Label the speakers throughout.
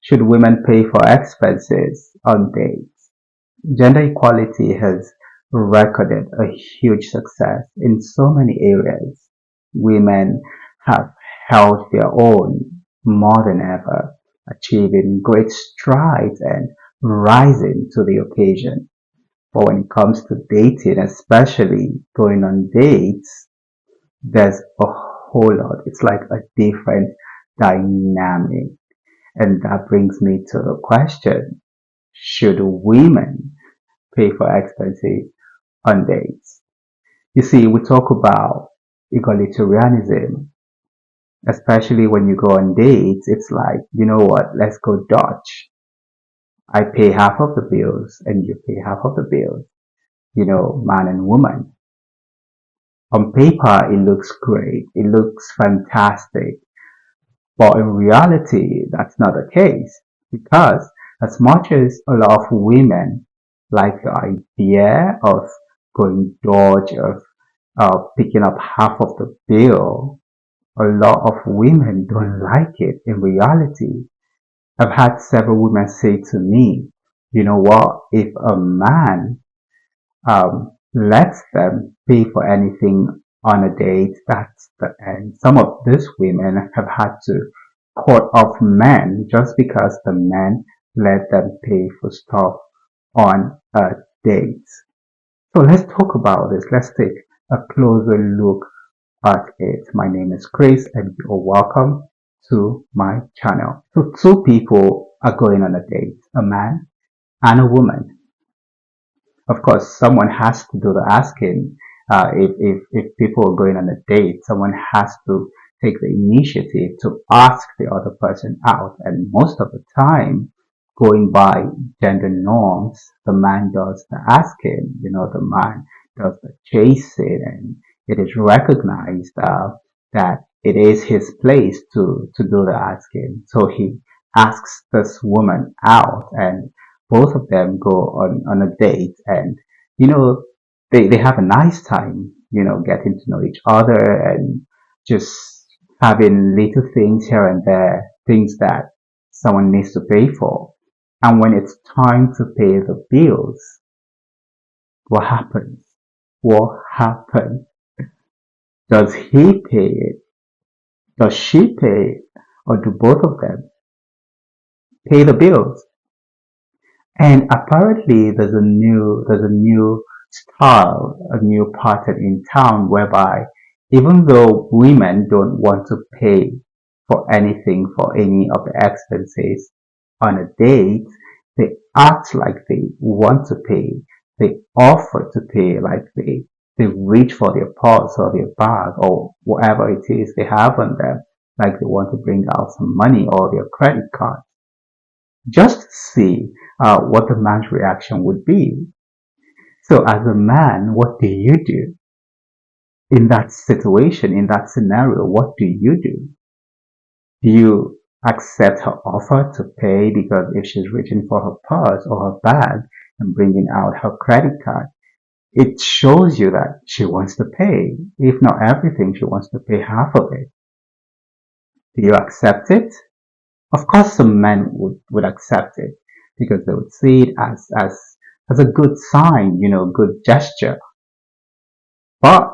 Speaker 1: Should women pay for expenses on dates? Gender equality has recorded a huge success in so many areas. Women have held their own more than ever, achieving great strides and rising to the occasion. But when it comes to dating, especially going on dates, there's a whole lot. It's like a different dynamic. And that brings me to the question, should women pay for expenses on dates? You see, we talk about egalitarianism, especially when you go on dates. It's like, you know what, let's go Dutch. I pay half of the bills and you pay half of the bills, man and woman. On paper, it looks great. It looks fantastic. But in reality, that's not the case. Because as much as a lot of women like the idea of going Dutch, of picking up half of the bill, a lot of women don't like it in reality. I've had several women say to me, you know what, if a man lets them pay for anything on a date, that's the end. Some of these women have had to cut off men just because the men let them pay for stuff on a date. So let's talk about this. Let's take a closer look at it. My name is Chris and you're welcome to my channel. So two people are going on a date, a man and a woman. Of course, someone has to do the asking. If people are going on a date, someone has to take the initiative to ask the other person out. And most of the time, going by gender norms, the man does the asking, the man does the chasing, and it is recognized that it is his place to do the asking. So he asks this woman out, and both of them go on a date, and they have a nice time, getting to know each other and just having little things here and there, things that someone needs to pay for. And when it's time to pay the bills, what happens? What happens? Does he pay it? Does she pay it? Or do both of them pay the bills? And apparently there's a new style, a new pattern in town whereby even though women don't want to pay for anything, for any of the expenses on a date, they act like they want to pay. They offer to pay, like they reach for their purse or their bag or whatever it is they have on them, like they want to bring out some money or their credit card, just to see what the man's reaction would be. So as a man, what do you do in that situation, in that scenario? What do you do? Do you accept her offer to pay because if she's reaching for her purse or her bag and bringing out her credit card, it shows you that she wants to pay. If not everything, she wants to pay half of it. Do you accept it? Of course, some men would accept it because they would see it as a good sign, good gesture. But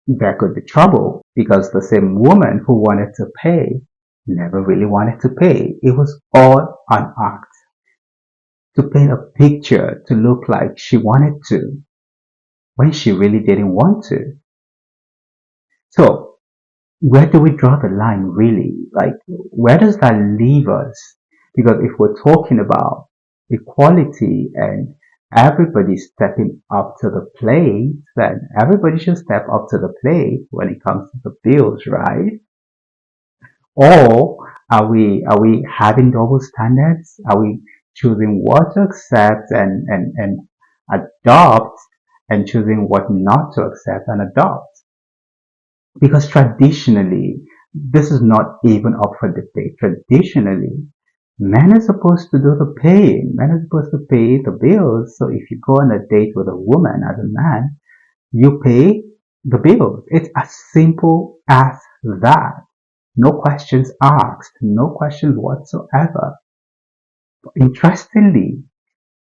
Speaker 1: there could be trouble because the same woman who wanted to pay never really wanted to pay. It was all an act to paint a picture to look like she wanted to when she really didn't want to. So where do we draw the line really? Like, where does that leave us? Because if we're talking about equality and everybody stepping up to the plate, then everybody should step up to the plate when it comes to the bills, right? Or are we having double standards? Are we choosing what to accept and adopt and choosing what not to accept and adopt? Because traditionally, this is not even up for debate. Traditionally, men are supposed to do the paying. Men are supposed to pay the bills. So if you go on a date with a woman as a man, you pay the bills. It's as simple as that. no questions asked, no questions whatsoever. Interestingly,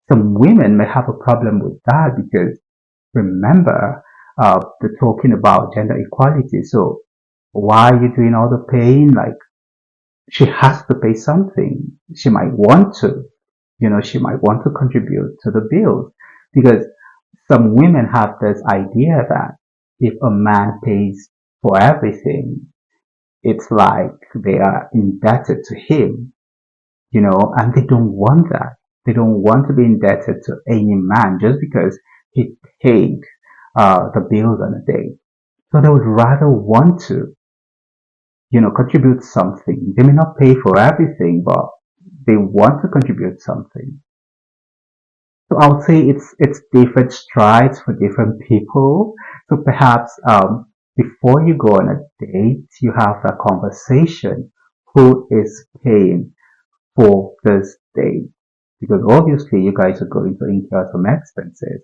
Speaker 1: some women may have a problem with that because remember, they're talking about gender equality. So why are you doing all the paying? Like, she has to pay something. She might want to, she might want to contribute to the bills because some women have this idea that if a man pays for everything, it's like they are indebted to him, and they don't want that. They don't want to be indebted to any man just because he paid the bills on a day. So they would rather want to, contribute something. They may not pay for everything, but they want to contribute something. So I would say it's different strides for different people. So perhaps before you go on a date, you have a conversation. Who is paying for this date? Because obviously you guys are going to incur some expenses.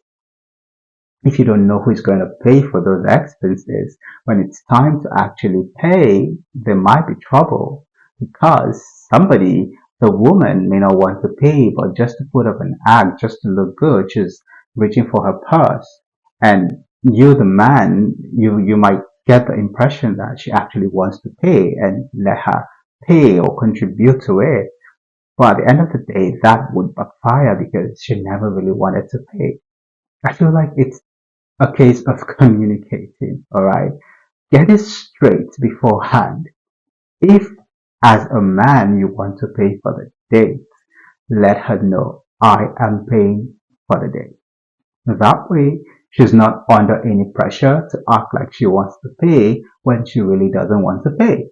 Speaker 1: If you don't know who is going to pay for those expenses, when it's time to actually pay, there might be trouble because the woman may not want to pay, but just to put up an act, just to look good, she's reaching for her purse. And you, the man, you might get the impression that she actually wants to pay and let her pay or contribute to it. But at the end of the day, that would backfire because she never really wanted to pay. I feel like it's a case of communicating, alright? Get it straight beforehand. If, as a man, you want to pay for the date, let her know, I am paying for the date. That way, she's not under any pressure to act like she wants to pay when she really doesn't want to pay.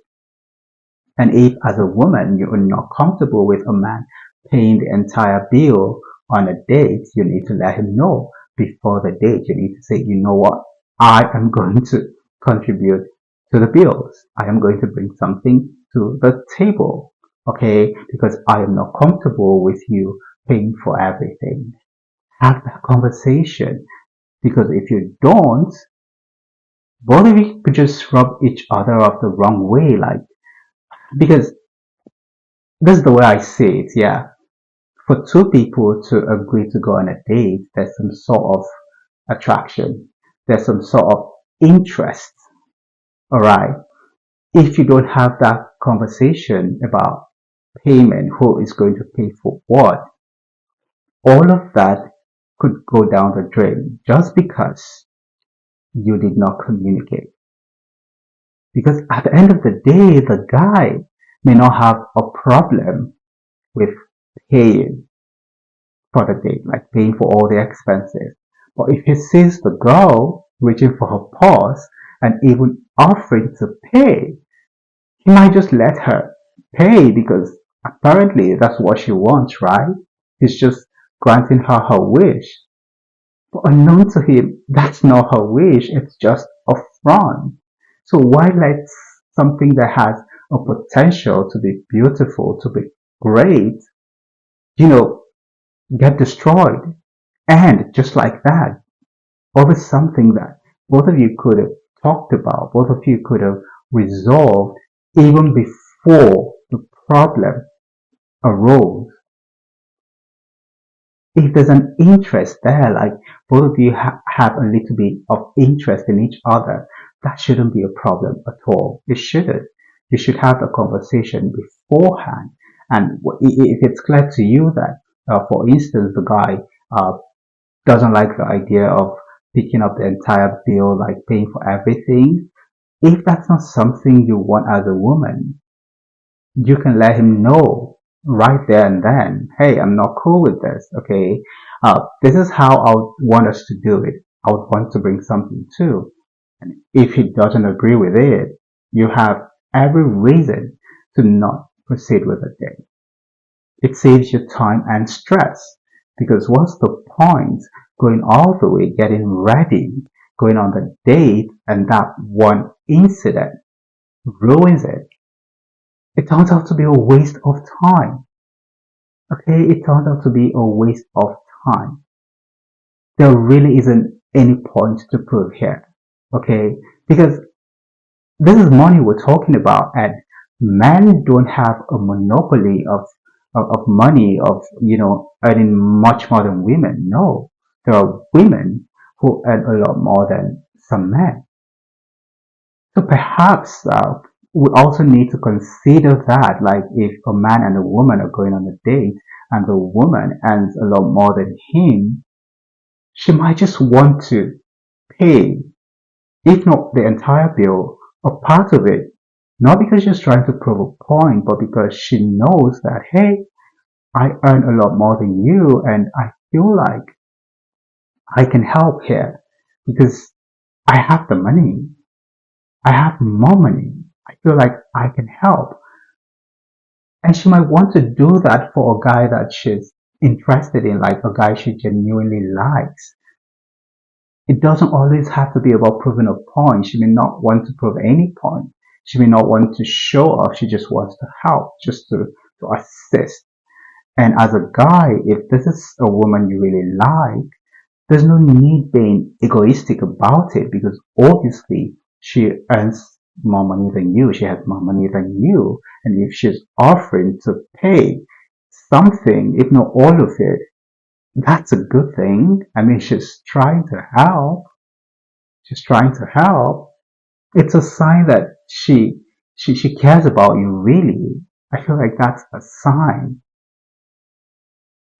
Speaker 1: And if, as a woman, you're not comfortable with a man paying the entire bill on a date, you need to let him know before the date. You need to say, you know what? I am going to contribute to the bills. I am going to bring something to the table. Okay? Because I am not comfortable with you paying for everything. Have that conversation. Because if you don't, both of you could just rub each other off the wrong way. Like, because this is the way I see it, yeah. For two people to agree to go on a date, there's some sort of attraction. There's some sort of interest. Alright. If you don't have that conversation about payment, who is going to pay for what, all of that could go down the drain just because you did not communicate. Because at the end of the day, the guy may not have a problem with paying for the date, like paying for all the expenses. But if he sees the girl reaching for her purse and even offering to pay, he might just let her pay because apparently that's what she wants, right? He's just granting her her wish. But unknown to him, that's not her wish, it's just a front. So why let something that has a potential to be beautiful, to be great, you know, get destroyed? And just like that, over something that both of you could have talked about, both of you could have resolved even before the problem arose. If there's an interest there, like both of you have a little bit of interest in each other, that shouldn't be a problem at all. It shouldn't. You should have a conversation beforehand. And if it's clear to you that, for instance, the guy doesn't like the idea of picking up the entire bill, like paying for everything, if that's not something you want as a woman, you can let him know right there and then, hey, I'm not cool with this, okay? This is how I would want us to do it. I would want to bring something too. And if he doesn't agree with it, you have every reason to not proceed with the date. It saves you time and stress because what's the point going all the way, getting ready, going on the date, and that one incident ruins it? It turns out to be a waste of time. Okay, it turns out to be a waste of time. There really isn't any point to prove here. Okay, because this is money we're talking about, and Men don't have a monopoly of money, of, earning much more than women. No, there are women who earn a lot more than some men. So perhaps we also need to consider that, like, if a man and a woman are going on a date and the woman earns a lot more than him, she might just want to pay, if not the entire bill, a part of it. Not because she's trying to prove a point, but because she knows that, hey, I earn a lot more than you, and I feel like I can help here because I have the money. I have more money. I feel like I can help. And she might want to do that for a guy that she's interested in, like a guy she genuinely likes. It doesn't always have to be about proving a point. She may not want to prove any point. She may not want to show off. She just wants to help, just to assist. And as a guy, if this is a woman you really like, there's no need being egoistic about it, because obviously she earns more money than you. She has more money than you. And if she's offering to pay something, if not all of it, that's a good thing. I mean, she's trying to help. She's trying to help. It's a sign that she cares about you really. I feel like that's a sign.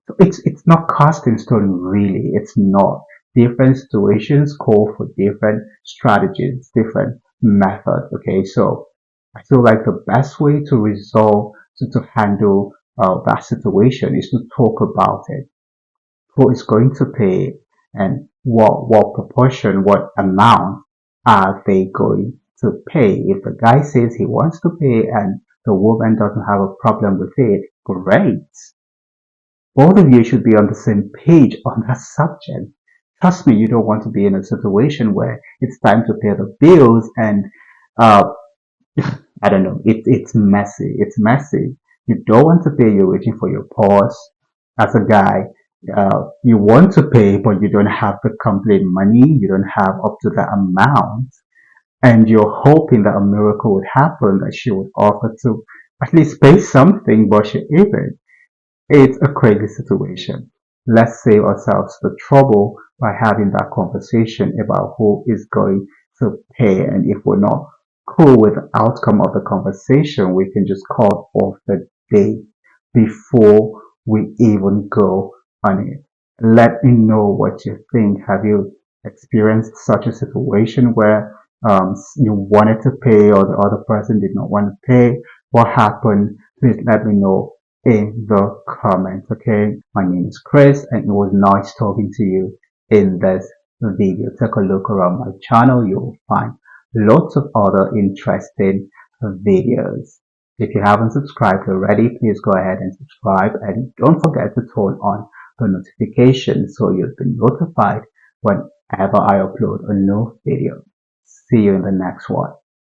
Speaker 1: So it's not cast in stone really. It's not. Different situations call for different strategies, different methods. Okay, so I feel like the best way to resolve to handle that situation is to talk about it. Who is going to pay, and what proportion, what amount are they going to pay? If the guy says he wants to pay and the woman doesn't have a problem with it, great. Both of you should be on the same page on that subject. Trust me, you don't want to be in a situation where it's time to pay the bills and uh, I don't know, it's messy. It's messy. You don't want to pay, you're waiting for your pause. As a guy, you want to pay, but you don't have the complete money. You don't have up to the amount. And you're hoping that a miracle would happen, that she would offer to at least pay something, but she isn't. It's a crazy situation. Let's save ourselves the trouble by having that conversation about who is going to pay. And if we're not cool with the outcome of the conversation, we can just call off the date before we even go on it. Let me know what you think. Have you experienced such a situation where you wanted to pay or the other person did not want to pay? What happened? Please let me know in the comments. Okay, my name is Chris and it was nice talking to you in this video. Take a look around my channel. You'll find lots of other interesting videos. If you haven't subscribed already, please go ahead and subscribe, and don't forget to turn on the notification so you'll be notified whenever I upload a new video. See you in the next one.